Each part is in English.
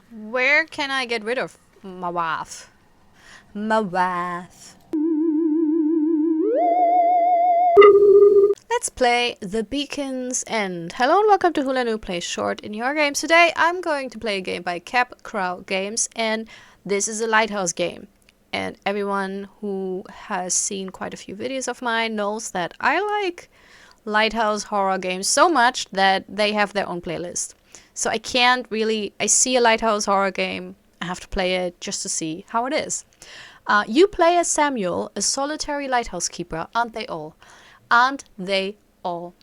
Where can I get rid of my wife? My wife. Let's play The Beacon's End. Hello and welcome to Hula Nu Plays Short in your games. Today I'm going to play a game by Cap Crow Games, and this is a Lighthouse game. And everyone who has seen quite a few videos of mine knows that I like Lighthouse horror games so much that they have their own playlist. So I see a Lighthouse horror game, I have to play it just to see how it is. You play as Samuel, a solitary lighthouse keeper, aren't they all? Aren't they all?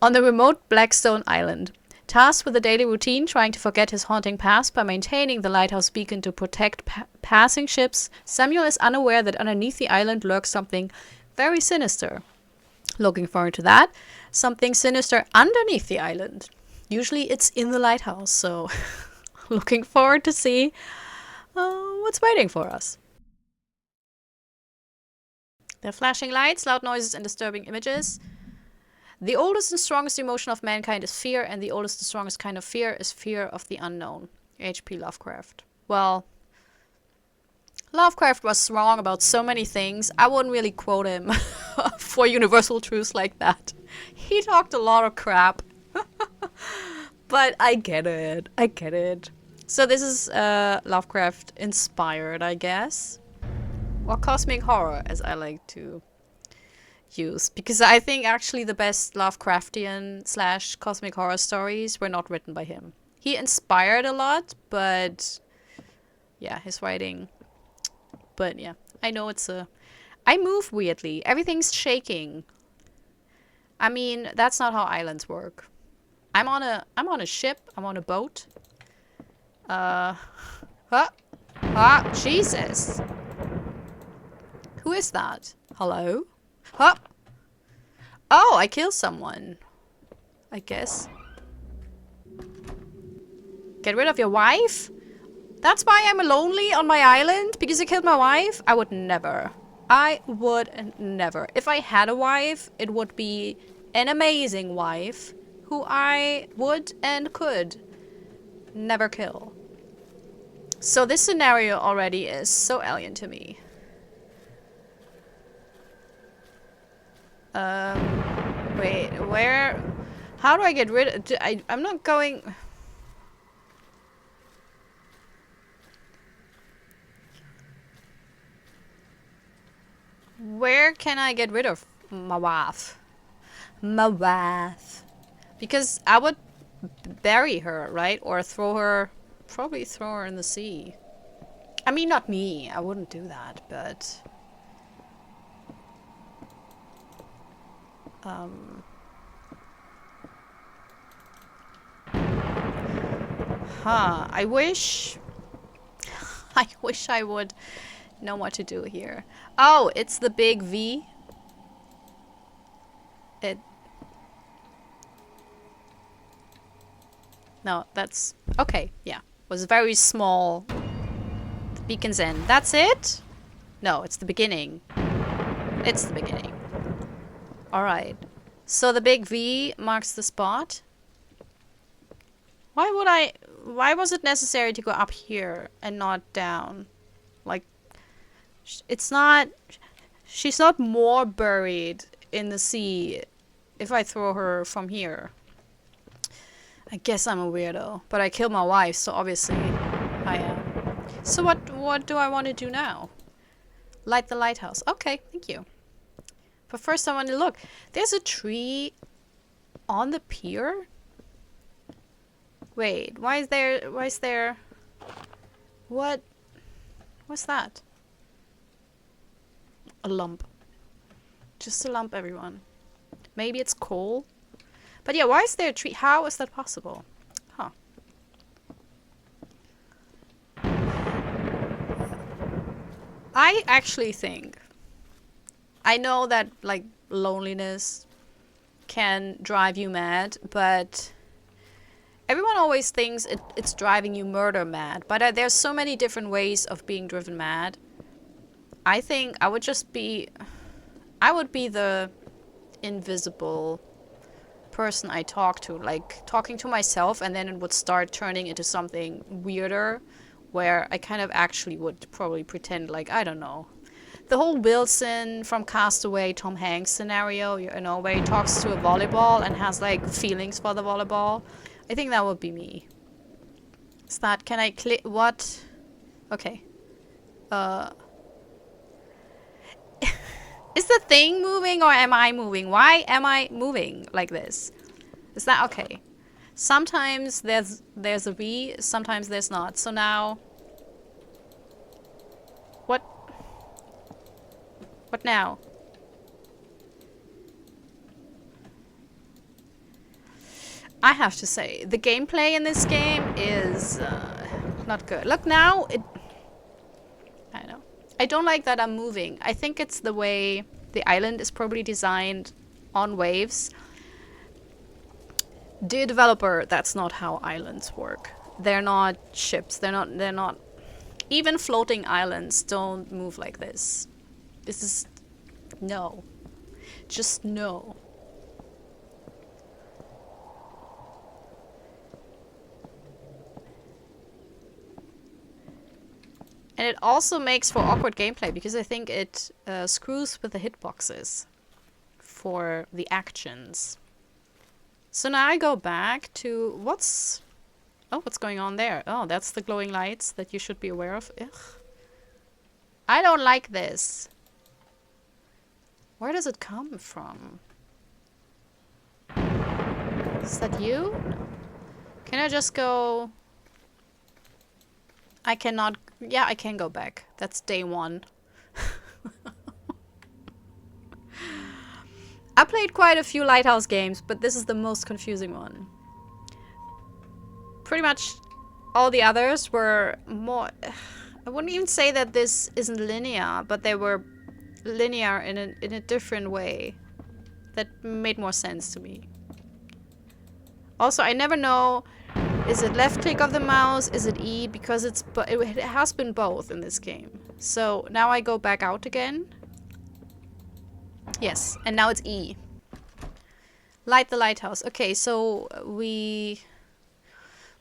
On the remote Blackstone Island. Tasked with a daily routine, trying to forget his haunting past by maintaining the lighthouse beacon to protect passing ships, Samuel is unaware that underneath the island lurks something very sinister. Looking forward to that. Something sinister underneath the island. Usually it's in the lighthouse, so looking forward to see what's waiting for us. There are flashing lights, loud noises, and disturbing images. The oldest and strongest emotion of mankind is fear, and the oldest and strongest kind of fear is fear of the unknown. H.P. Lovecraft. Well, Lovecraft was wrong about so many things. I wouldn't really quote him for universal truths like that. He talked a lot of crap. But I get it. I get it. So this is Lovecraft inspired, I guess. Or cosmic horror, as I like to use. Because I think actually the best Lovecraftian / cosmic horror stories were not written by him. He inspired a lot, but yeah, his writing. But yeah, I know I move weirdly. Everything's shaking. I mean, that's not how islands work. I'm on a ship. I'm on a boat. Jesus. Who is that? Hello? Huh? Oh, I killed someone. I guess. Get rid of your wife? That's why I'm lonely on my island? Because you killed my wife? I would never. I would never. If I had a wife, it would be an amazing wife who I would and could never kill. So this scenario already is so alien to me. Wait, where? How do I get rid of... I'm not going... Where can I get rid of my wife? My wife. Because I would bury her, right? Or throw her... Probably throw her in the sea. I mean, not me. I wouldn't do that, but... I wish... I wish I would know what to do here. Oh, it's the big V. No, that's... Okay, yeah. Was very small. The beacon's end. That's it? No, it's the beginning. It's the beginning. Alright. So the big V marks the spot. Why was it necessary to go up here and not down? Like, it's not... She's not more buried in the sea if I throw her from here. I guess I'm a weirdo, but I killed my wife, so obviously I am. So what do I want to do now? Light the lighthouse. Okay, thank you. But first I want to look. There's a tree on the pier? Wait, why is there... What's that? A lump. Just a lump, everyone. Maybe it's coal? But yeah, why is there a tree? How is that possible? Huh. I actually think... I know that, like, loneliness can drive you mad, but... Everyone always thinks it's driving you murder mad, but there's so many different ways of being driven mad. I think I would just be... I would be the invisible person I talk to, like talking to myself, and then it would start turning into something weirder where I kind of actually would probably pretend like, I don't know. The whole Wilson from Castaway, Tom Hanks scenario, you know, where he talks to a volleyball and has like feelings for the volleyball. I think that would be me. Is that, can I click, what? Okay. Is the thing moving or am I moving? Why am I moving like this? Is that okay? Sometimes there's a V, sometimes there's not. So now, what now? I have to say, the gameplay in this game is not good. Look now, I know. I don't like that I'm moving. I think it's the way the island is probably designed on waves. Dear developer, that's not how islands work. They're not ships. They're not even floating islands don't move like this. This is no. Just no. And it also makes for awkward gameplay because I think it screws with the hitboxes for the actions. So now I go back to what's going on there? Oh, that's the glowing lights that you should be aware of. Ugh. I don't like this. Where does it come from? Is that you? Can I just go? I cannot. Yeah, I can go back. That's day one. I played quite a few Lighthouse games, but this is the most confusing one. Pretty much all the others were more... I wouldn't even say that this isn't linear, but they were linear in a different way that made more sense to me. Also, I never know, is it left click of the mouse, is it E, because it has been both in this game. So now I go back out again. Yes, and now it's E. Light the lighthouse. Okay, so we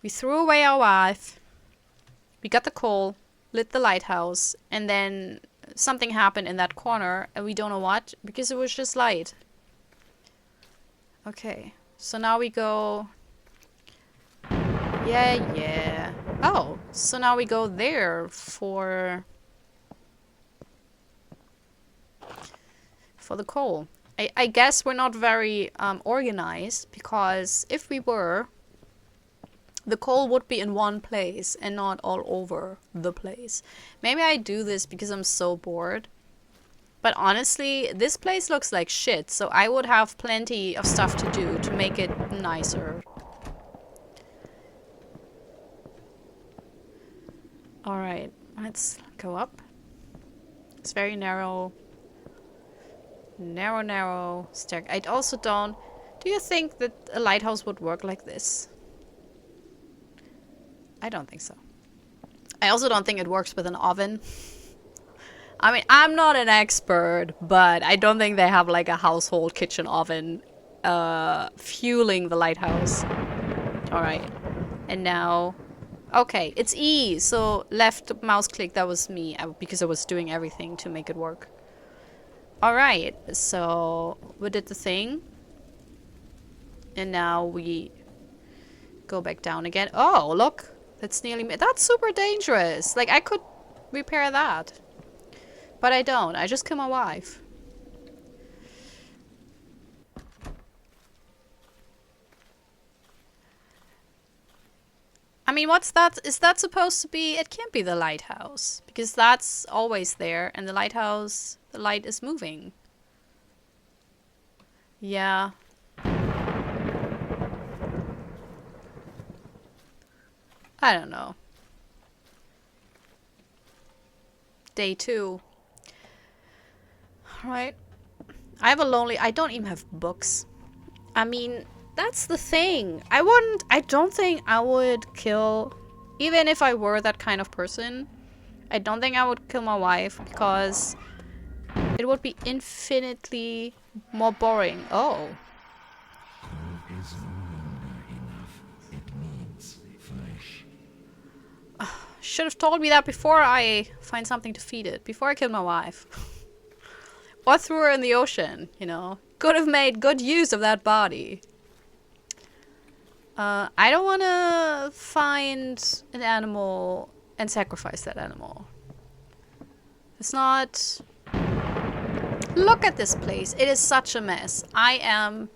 threw away our wife. We got the coal, lit the lighthouse, and then something happened in that corner, and we don't know what, because it was just light. Okay, so now we go... Yeah. Oh, so now we go there for the coal. I guess we're not very organized, because if we were, the coal would be in one place and not all over the place. Maybe I do this because I'm so bored. But honestly, this place looks like shit, so I would have plenty of stuff to do to make it nicer. Alright, let's go up. It's very narrow. Narrow stair. I also don't... Do you think that a lighthouse would work like this? I don't think so. I also don't think it works with an oven. I mean, I'm not an expert, but I don't think they have like a household kitchen oven fueling the lighthouse. Alright. And now... Okay, it's E, so left mouse click, that was me, because I was doing everything to make it work. Alright, so we did the thing. And now we go back down again. Oh, look, that's nearly... That's super dangerous. Like, I could repair that. But I don't, I just kill my wife. I mean, what's that? Is that supposed to be? It can't be the lighthouse. Because that's always there. And the lighthouse, the light is moving. Yeah. I don't know. Day 2. Alright. I have a lonely... I don't even have books. I mean... That's the thing. I don't think I would kill, even if I were that kind of person, I don't think I would kill my wife, because it would be infinitely more boring. Oh. Should have told me that before I find something to feed it. Before I killed my wife. Or threw her in the ocean, you know. Could have made good use of that body. I don't want to find an animal and sacrifice that animal. It's not... Look at this place. It is such a mess. I'm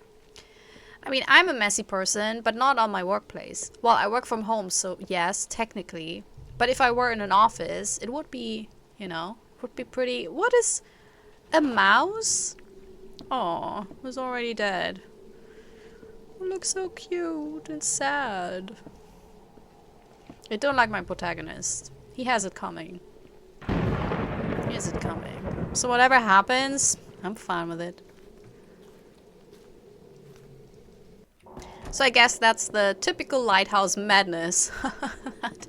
a messy person, but not on my workplace. Well, I work from home, so yes, technically. But if I were in an office, it would be, you know, would be pretty... What is... A mouse? Oh, it was already dead. It looks so cute and sad. I don't like my protagonist. He has it coming. He has it coming. So whatever happens, I'm fine with it. So I guess that's the typical Lighthouse madness. That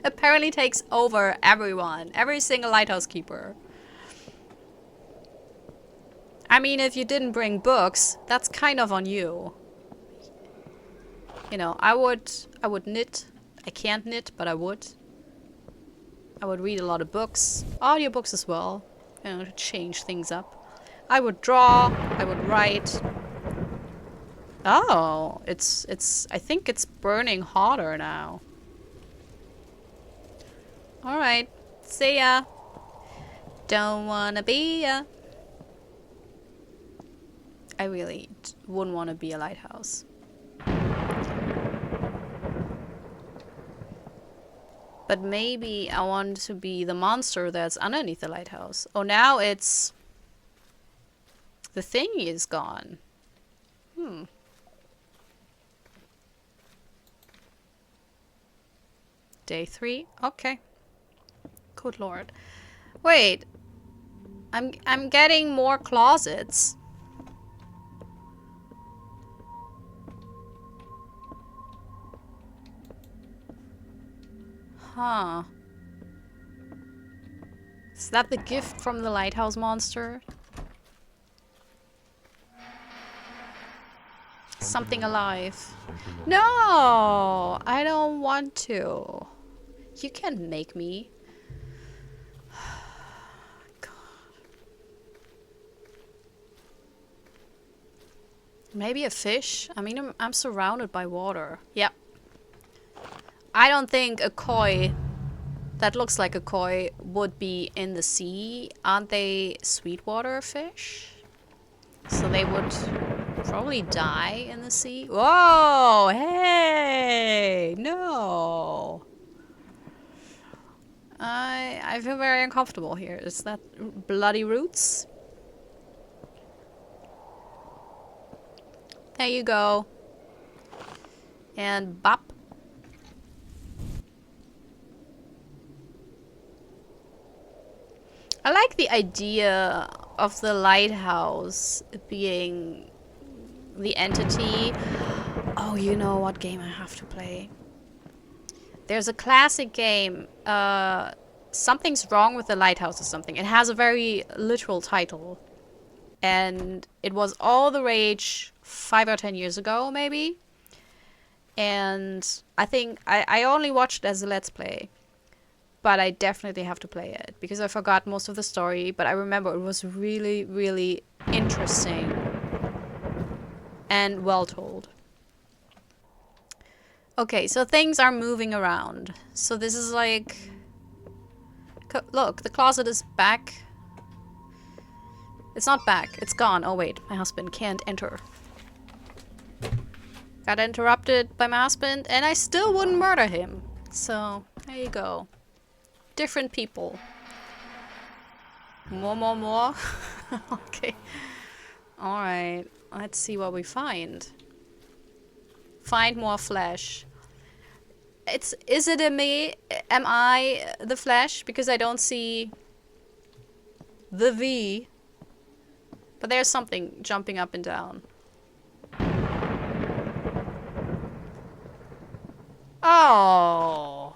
apparently takes over everyone. Every single Lighthouse keeper. I mean, if you didn't bring books, that's kind of on you. You know, I would knit. I can't knit, but I would. I would read a lot of books. Audiobooks as well. You know, to change things up. I would draw. I would write. Oh, I think it's burning hotter now. Alright. See ya. Don't wanna be ya. I really wouldn't want to be a lighthouse. But maybe I want to be the monster that's underneath the lighthouse. Oh, now it's... The thingy is gone. Day 3? Okay. Good lord. Wait. I'm getting more closets. Huh. Is that the gift from the lighthouse monster? Something alive. No! I don't want to. You can't make me. God. Maybe a fish? I mean, I'm surrounded by water. Yep. I don't think a koi that looks like a koi would be in the sea. Aren't they sweetwater fish? So they would probably die in the sea. Whoa! Hey! No! I feel very uncomfortable here. Is that bloody roots? There you go. And bop. I like the idea of the lighthouse being the entity. Oh, you know what game I have to play? There's a classic game, Something's Wrong with the Lighthouse or something. It has a very literal title. And it was all the rage 5 or 10 years ago, maybe. And I think I only watched it as a Let's Play. But I definitely have to play it, because I forgot most of the story, but I remember it was really, really interesting and well told. Okay, so things are moving around. So this is like... Look, the closet is back. It's not back, it's gone. Oh wait, my husband can't enter. Got interrupted by my husband, and I still wouldn't murder him. So, there you go. Different people. More. Okay. Alright. Let's see what we find. Find more flesh. Is it a me? Am I the flesh? Because I don't see the V. But there's something jumping up and down. Oh.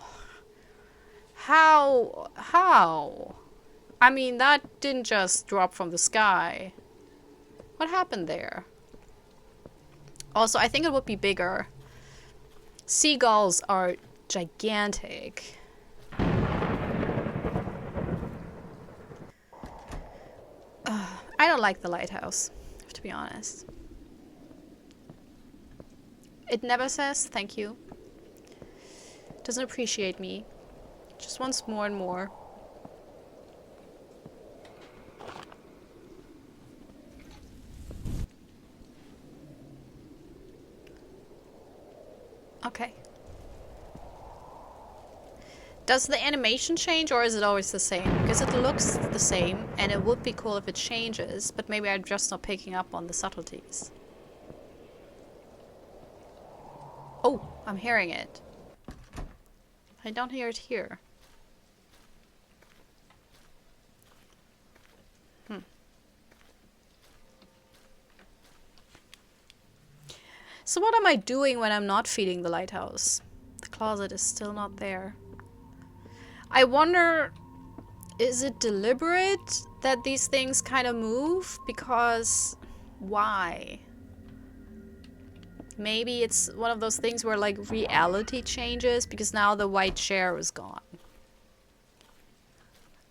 How? I mean, that didn't just drop from the sky. What happened there? Also, I think it would be bigger. Seagulls are gigantic. don't like the lighthouse, to be honest. It never says thank you. Doesn't appreciate me. Just wants more and more. Okay. Does the animation change or is it always the same? Because it looks the same and it would be cool if it changes, but maybe I'm just not picking up on the subtleties. Oh, I'm hearing it. I don't hear it here. So what am I doing when I'm not feeding the lighthouse? The closet is still not there. I wonder, is it deliberate that these things kind of move? Because why? Maybe it's one of those things where like reality changes because now the white chair is gone.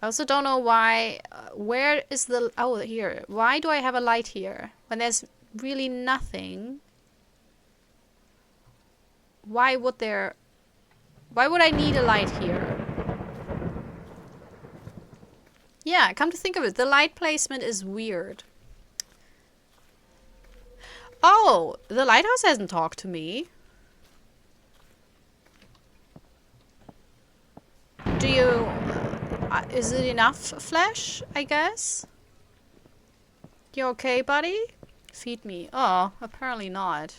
I also don't know why. Where is the... Oh, here. Why do I have a light here when there's really nothing? Why would I need a light here? Yeah, come to think of it, the light placement is weird. Oh, the lighthouse hasn't talked to me. Do you... is it enough flesh, I guess? You okay, buddy? Feed me. Oh, apparently not.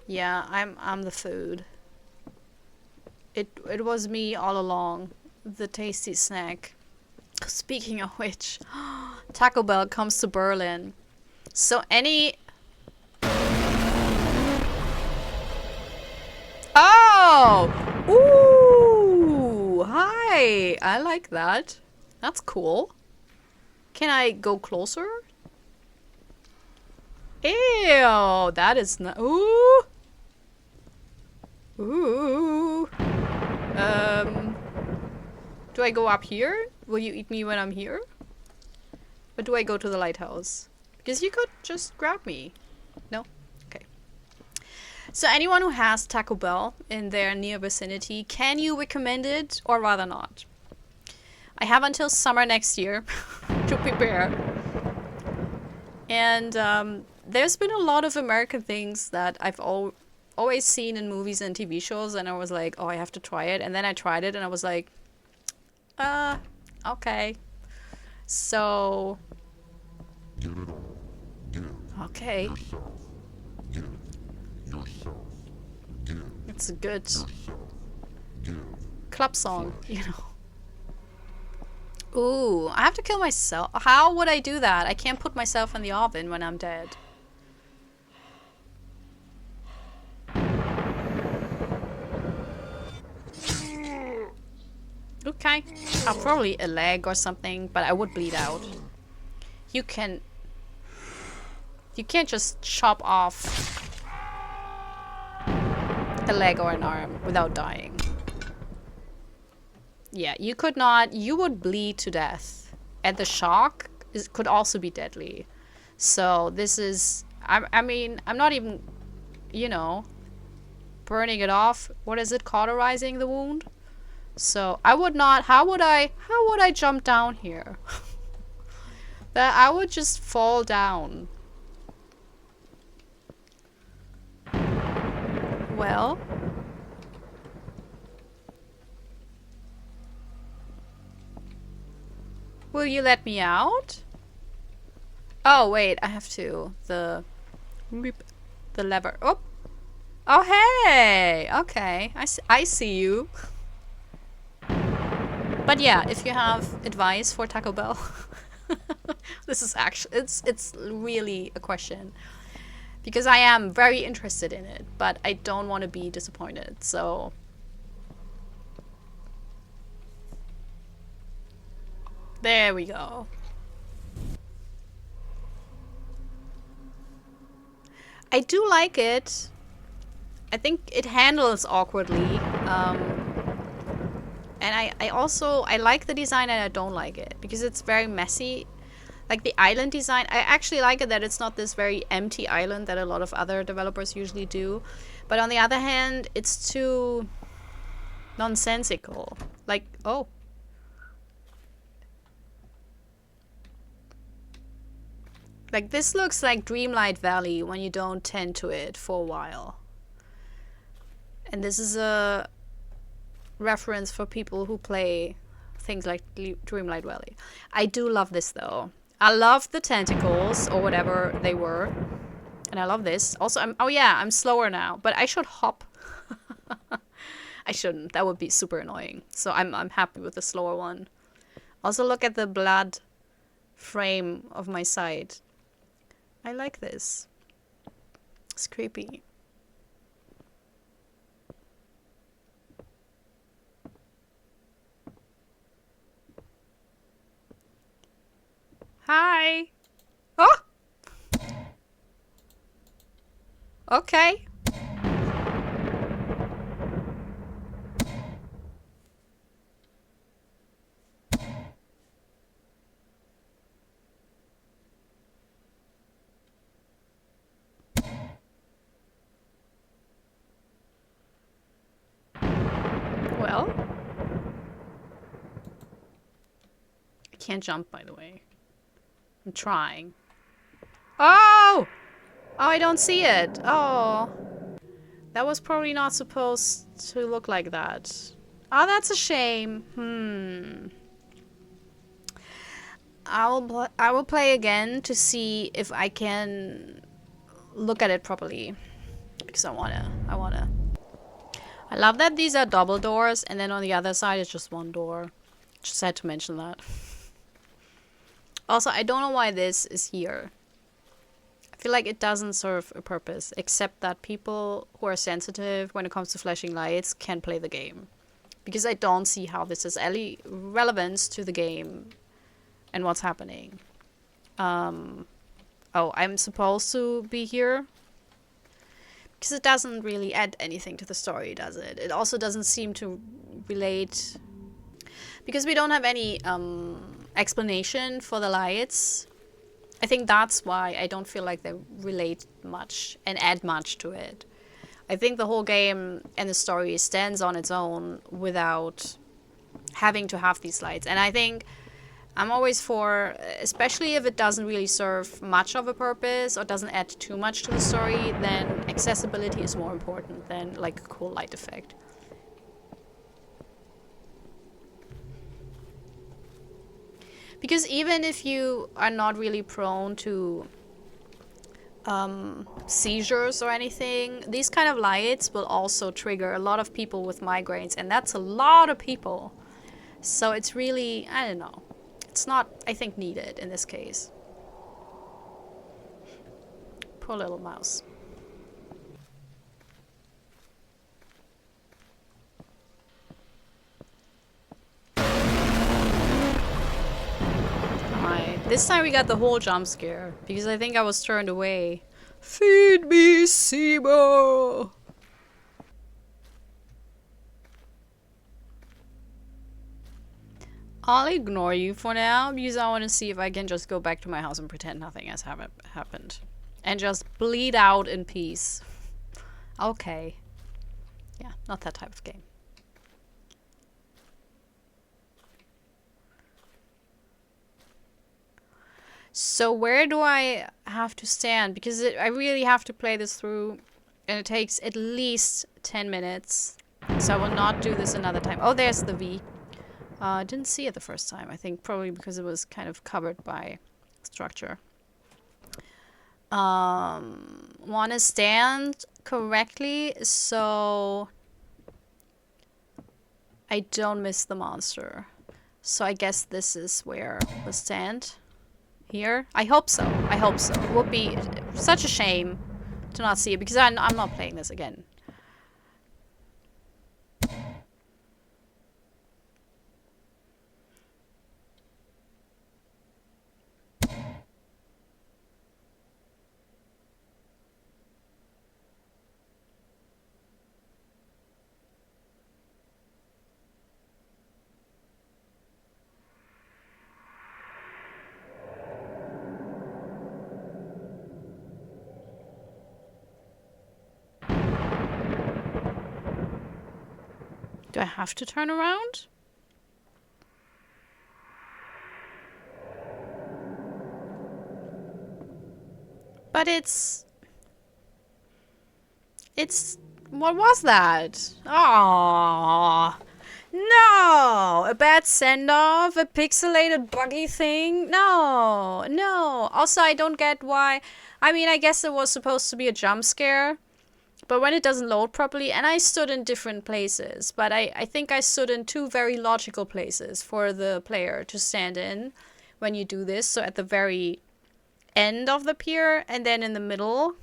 Yeah, I'm the food. It was me all along. The tasty snack. Speaking of which, Taco Bell comes to Berlin. So any... Oh! Ooh! Hi! I like that. That's cool. Can I go closer? Ew! That is not... Ooh! Ooh! Do I go up here? Will you eat me when I'm here? Or do I go to the lighthouse? Because you could just grab me. No? Okay. So anyone who has Taco Bell in their near vicinity, can you recommend it or rather not? I have until summer next year to prepare. And there's been a lot of American things that I've always seen in movies and TV shows, and I was like, oh, I have to try it. And then I tried it and I was like, okay. So... Okay. It's a good club song, you know. Ooh, I have to kill myself. How would I do that? I can't put myself in the oven when I'm dead. Okay. Probably a leg or something, but I would bleed out. You can't just chop off a leg or an arm without dying. Yeah, you could not. You would bleed to death. And the shock could also be deadly. So this is... I mean, I'm not even, you know, burning it off. What is it? Cauterizing the wound? So I would not... How would I jump down here? That I would just fall down. Well... Will you let me out? Oh, wait, I have to. The lever. Oh! Oh, hey! Okay, I see you. But yeah, if you have advice for Taco Bell... This is actually... It's really a question. Because I am very interested in it, but I don't want to be disappointed, so... There we go. I do like it. I think it handles awkwardly. And I like the design and I don't like it because it's very messy. Like the island design, I actually like it that it's not this very empty island that a lot of other developers usually do. But on the other hand, it's too nonsensical. Like, oh. Like this looks like Dreamlight Valley when you don't tend to it for a while. And this is a reference for people who play things like Dreamlight Valley. I do love this though. I love the tentacles or whatever they were. And I love this. Also, I'm slower now, but I should hop. I shouldn't. That would be super annoying. So I'm happy with the slower one. Also look at the blood frame of my side. I like this. It's creepy. Hi. Oh! Okay. Well. I can't jump, by the way. I'm trying. Oh! Oh, I don't see it. Oh. That was probably not supposed to look like that. Oh, that's a shame. I will play again to see if I can look at it properly. Because I wanna. I love that these are double doors and then on the other side it's just one door. Just had to mention that. Also, I don't know why this is here. I feel like it doesn't serve a purpose, except that people who are sensitive when it comes to flashing lights can play the game. Because I don't see how this has any relevance to the game and what's happening. Oh, I'm supposed to be here? Because it doesn't really add anything to the story, does it? It also doesn't seem to relate... Because we don't have any explanation for the lights. I think that's why I don't feel like they relate much and add much to it. I think the whole game and the story stands on its own without having to have these lights. And I think I'm always for, especially if it doesn't really serve much of a purpose or doesn't add too much to the story, then accessibility is more important than like a cool light effect. Because even if you are not really prone to seizures or anything, these kind of lights will also trigger a lot of people with migraines, and that's a lot of people. So it's really, I don't know. It's not, I think, needed in this case. Poor little mouse. This time we got the whole jump scare, because I think I was turned away. Feed me, Sibo! I'll ignore you for now, because I want to see if I can just go back to my house and pretend nothing has happened. And just bleed out in peace. Okay. Yeah, not that type of game. So where do I have to stand? Because I really have to play this through, and it takes at least 10 minutes. So I will not do this another time. Oh, there's the V. I didn't see it the first time. I think probably because it was kind of covered by structure. Want to stand correctly so I don't miss the monster. So I guess this is where we stand. Here? I hope so. I hope so. It would be such a shame to not see it, because I'm not playing this again. Do I have to turn around? But it's... What was that? Aww. No! A bad send-off? A pixelated buggy thing? No! No! Also, I don't get why... I mean, I guess it was supposed to be a jump scare. But when it doesn't load properly... And I stood in different places. But I think I stood in 2 very logical places for the player to stand in when you do this. So at the very end of the pier and then in the middle.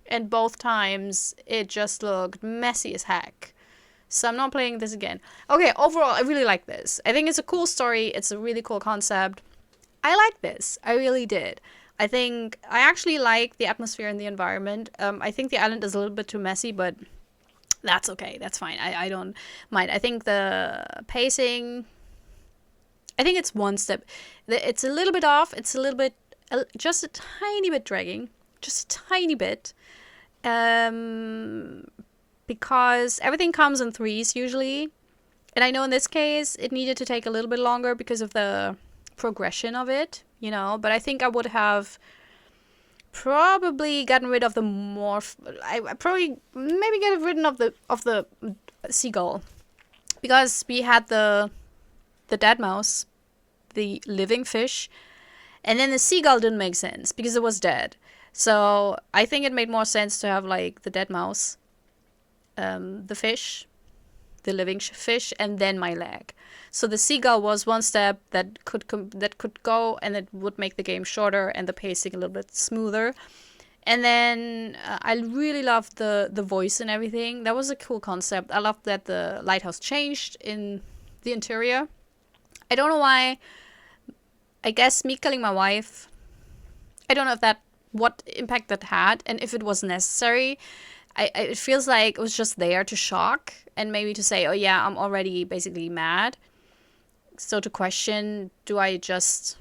And both times it just looked messy as heck. So I'm not playing this again. Okay, overall, I really like this. I think it's a cool story. It's a really cool concept. I like this. I really did. I think I actually like the atmosphere and the environment. I think the island is a little bit too messy, but that's okay. That's fine. I don't mind. I think the pacing... I think it's one step. It's a little bit off. It's a little bit... just a tiny bit dragging. Just a tiny bit. Because everything comes in 3s usually. And I know in this case it needed to take a little bit longer because of the progression of it, you know. But I think I would have probably gotten rid of the more... I probably maybe get rid of the seagull. Because we had the dead mouse, the living fish, and then the seagull didn't make sense because it was dead. So I think it made more sense to have like the dead mouse, the fish, the living fish, and then my leg. So the seagull was one step that could go, and it would make the game shorter and the pacing a little bit smoother. And then I really loved the voice and everything. That was a cool concept. I loved that the lighthouse changed in the interior. I don't know why. I guess me killing my wife, I don't know if that what impact that had and if it was necessary. It feels like it was just there to shock and maybe to say, oh yeah, I'm already basically mad. So to question, do I just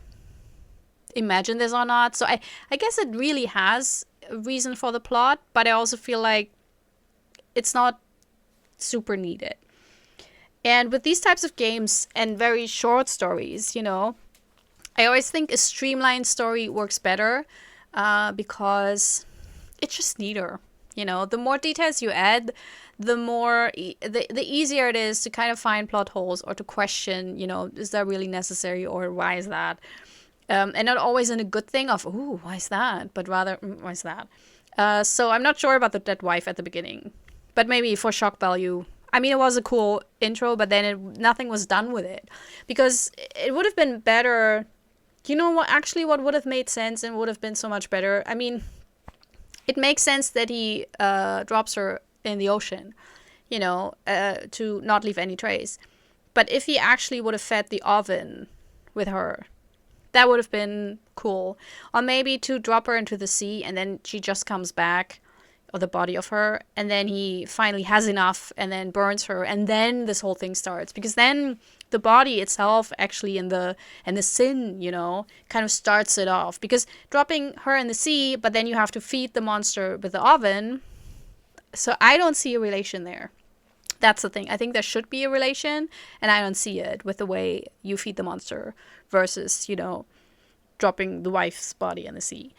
imagine this or not? So I guess it really has a reason for the plot, but I also feel like it's not super needed. And with these types of games and very short stories, you know, I always think a streamlined story works better because it's just neater. You know, the more details you add, the more the easier it is to kind of find plot holes or to question, you know, is that really necessary or why is that? And not always in a good thing of, ooh, why is that? But rather, why is that? So I'm not sure about the dead wife at the beginning, but maybe for shock value. I mean, it was a cool intro, but then nothing was done with it because it would have been better. You know what? Actually, what would have made sense and would have been so much better. I mean, it makes sense that he drops her in the ocean, you know, to not leave any trace. But if he actually would have fed the oven with her, that would have been cool. Or maybe to drop her into the sea and then she just comes back, or the body of her, and then he finally has enough and then burns her, and then this whole thing starts. Because then the body itself actually and the sin, you know, kind of starts it off. Because dropping her in the sea, but then you have to feed the monster with the oven. So I don't see a relation there. That's the thing. I think there should be a relation, and I don't see it with the way you feed the monster versus, you know, dropping the wife's body in the sea.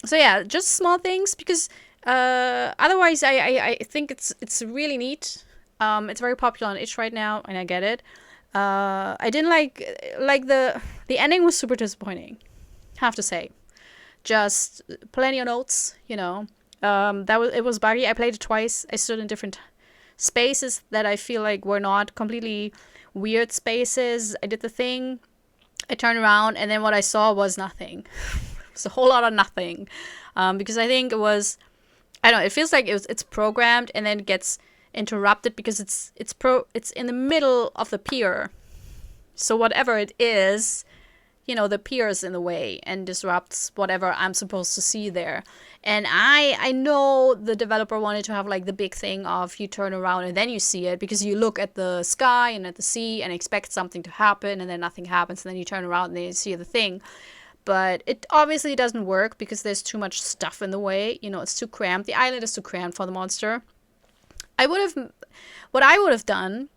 So yeah, just small things, because otherwise I think it's really neat. It's very popular on itch right now, and I get it. I didn't like the ending was super disappointing, have to say. Just plenty of notes, you know. It was buggy. I played it twice. I stood in different spaces that I feel like were not completely weird spaces. I did the thing. I turned around, and then what I saw was nothing. It's a whole lot of nothing, because I think it was, I don't know, it feels like it's programmed and then it gets interrupted because it's in the middle of the pier. So whatever it is, you know, the pier is in the way and disrupts whatever I'm supposed to see there. And I know the developer wanted to have like the big thing of you turn around and then you see it, because you look at the sky and at the sea and expect something to happen, and then nothing happens, and then you turn around and then you see the thing. But it obviously doesn't work because there's too much stuff in the way. You know, it's too cramped. The island is too cramped for the monster. I would have, what I would have done,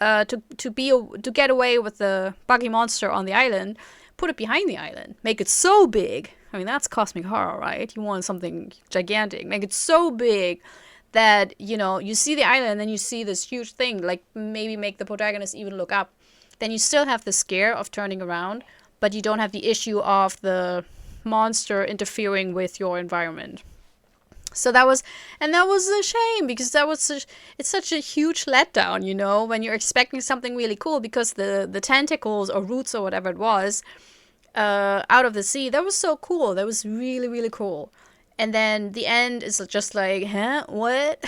to get away with the buggy monster on the island, put it behind the island, make it so big. I mean, that's cosmic horror, right? You want something gigantic, make it so big that, you know, you see the island and then you see this huge thing, like maybe make the protagonist even look up. Then you still have the scare of turning around, but you don't have the issue of the monster interfering with your environment. So that was a shame, because it's such a huge letdown, you know, when you're expecting something really cool, because the tentacles or roots or whatever it was, out of the sea, that was so cool. That was really, really cool. And then the end is just like, huh, what?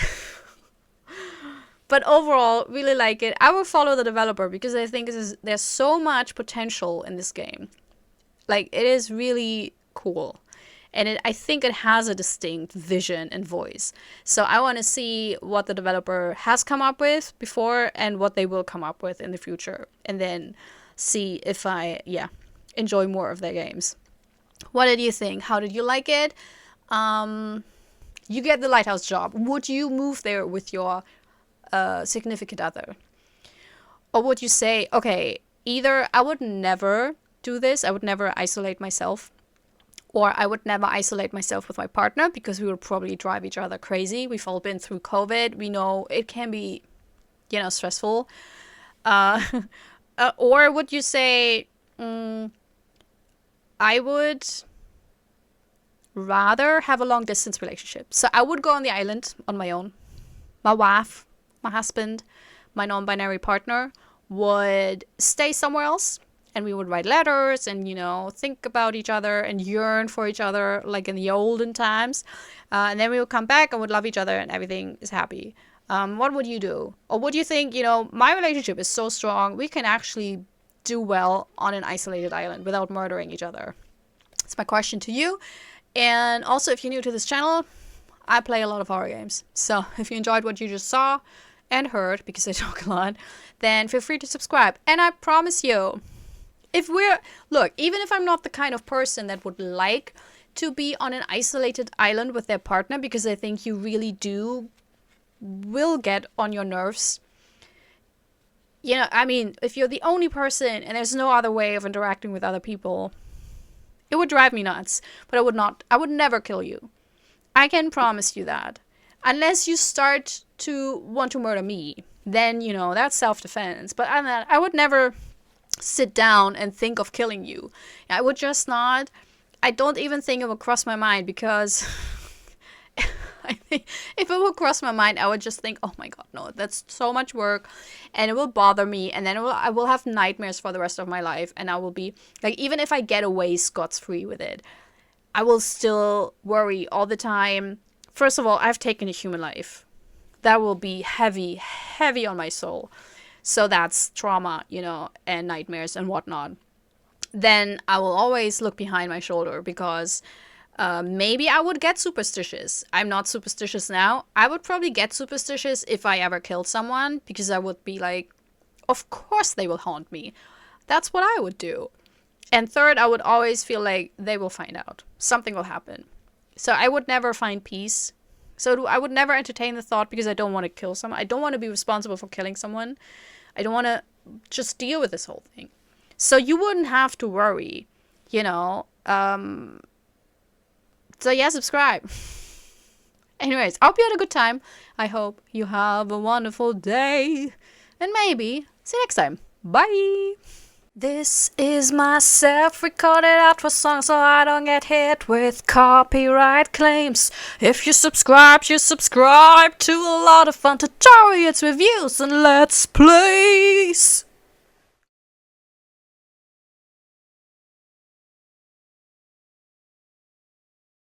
But overall, really like it. I will follow the developer because I think there's so much potential in this game. Like, it is really cool. And I think it has a distinct vision and voice. So I want to see what the developer has come up with before and what they will come up with in the future. And then see if I, enjoy more of their games. What did you think? How did you like it? You get the Lighthouse job. Would you move there with your significant other? Or would you say, okay, either I would never do this, I would never isolate myself, or I would never isolate myself with my partner because we would probably drive each other crazy. We've all been through COVID. We know it can be, stressful. Or would you say, I would rather have a long distance relationship. So I would go on the island on my own. My wife, my husband, my non-binary partner would stay somewhere else, and we would write letters and, think about each other and yearn for each other like in the olden times. And then we would come back and would love each other and everything is happy. What would you do? Or would you think, my relationship is so strong, we can actually do well on an isolated island without murdering each other? It's my question to you. And also, if you're new to this channel, I play a lot of horror games. So if you enjoyed what you just saw and heard, because I talk a lot, then feel free to subscribe. And I promise you, even if I'm not the kind of person that would like to be on an isolated island with their partner, because I think you really will get on your nerves. If you're the only person and there's no other way of interacting with other people, it would drive me nuts. But I would never kill you. I can promise you that. Unless you start to want to murder me, then, that's self-defense. But other than that, I would never sit down and think of killing you. I would just not. I don't even think it would cross my mind, because I think if it would cross my mind, I would just think, oh my god, no, that's so much work, and it will bother me, and then I will have nightmares for the rest of my life, and I will be, like, even if I get away scot-free with it, I will still worry all the time. First of all, I've taken a human life. That will be heavy, heavy on my soul. So that's trauma, and nightmares and whatnot. Then I will always look behind my shoulder, because maybe I would get superstitious. I'm not superstitious now. I would probably get superstitious if I ever killed someone, because I would be like, of course they will haunt me. That's what I would do. And third, I would always feel like they will find out. Something will happen. So I would never find peace. So I would never entertain the thought, because I don't want to kill someone. I don't want to be responsible for killing someone. I don't want to just deal with this whole thing. So you wouldn't have to worry, So yeah, subscribe. Anyways, I hope you had a good time. I hope you have a wonderful day. And maybe see you next time. Bye. This is myself recorded out for song, so I don't get hit with copyright claims. If you subscribe to a lot of fun tutorials, reviews, and let's plays.